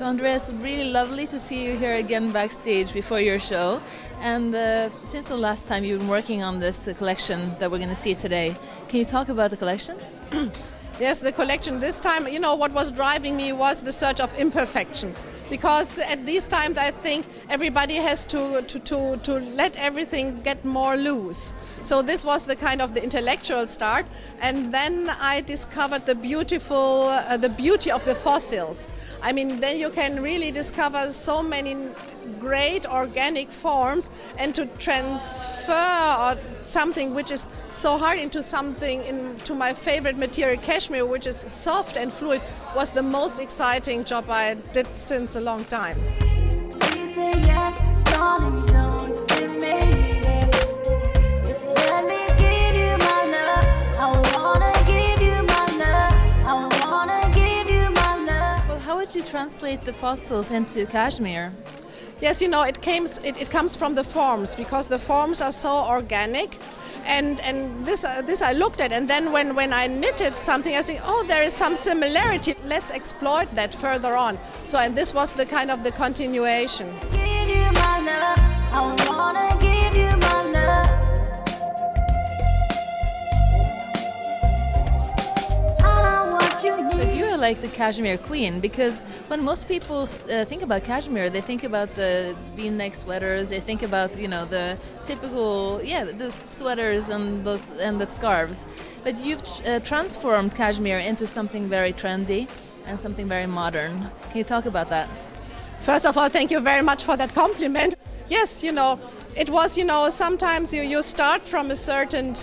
So Andrea, it's really lovely to see you here again backstage before your show. And since the last time you've been working on this collection that we're going to see today, can you talk about the collection? Yes, the collection this time, what was driving me was the search of imperfection. Because at these times I think everybody has to let everything get more loose. So this was the kind of the intellectual start, and then I discovered the beauty of the fossils. I mean, then you can really discover so many great organic forms, and to transfer something which is so hard into my favorite material, cashmere, which is soft and fluid, was the most exciting job I did since a long time. Well, how would you translate the fossils into cashmere? Yes, it comes from the forms, because the forms are so organic, and this I looked at, and then when I knitted something, I think, oh, there is some similarity. Let's exploit that further on. So, and this was the kind of the continuation. But you are like the cashmere queen, because when most people think about cashmere, they think about the V-neck sweaters, they think about the typical the sweaters and the scarves. But you've transformed cashmere into something very trendy and something very modern. Can you talk about that? First of all, thank you very much for that compliment. Yes, it was, sometimes you start from a certain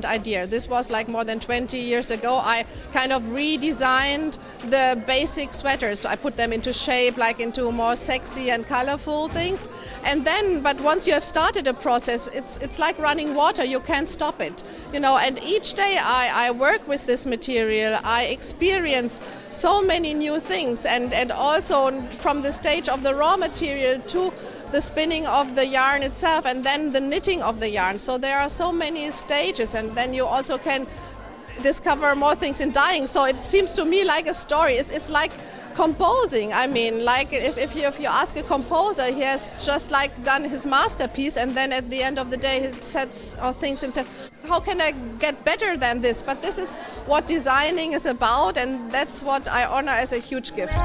idea. This was like more than 20 years ago. I kind of redesigned the basic sweaters. So I put them into shape, like into more sexy and colorful things. And then, but once you have started a process, it's like running water. You can't stop it, And each day I work with this material. I experience so many new things, and also from the stage of the raw material to the spinning of the yarn itself, and then the knitting of the yarn. So there are so many stages, and then you also can discover more things in dyeing. So it seems to me like a story. It's like composing. I mean, like if you ask a composer, he has just like done his masterpiece, and then at the end of the day he sets or thinks himself, how can I get better than this? But this is what designing is about, and that's what I honor as a huge gift.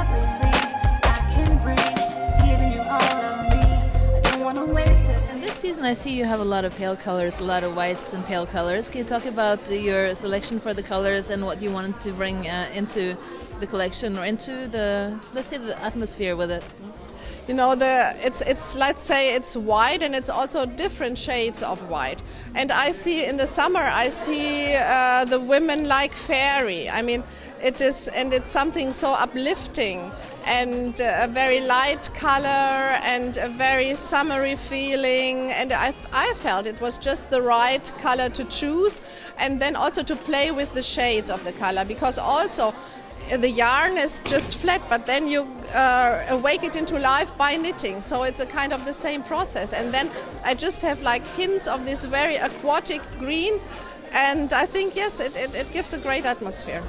And this season I see you have a lot of pale colors, a lot of whites and pale colors. Can you talk about your selection for the colors and what you wanted to bring into the collection, or into the atmosphere with it? It's let's say it's white, and it's also different shades of white. And I see in the summer, I see the women like fairy. I mean, it's something so uplifting, and a very light color and a very summery feeling. And I felt it was just the right color to choose, and then also to play with the shades of the color, because also the yarn is just flat, but then you awake it into life by knitting. So it's a kind of the same process. And then I just have like hints of this very aquatic green, and I think, yes, it gives a great atmosphere.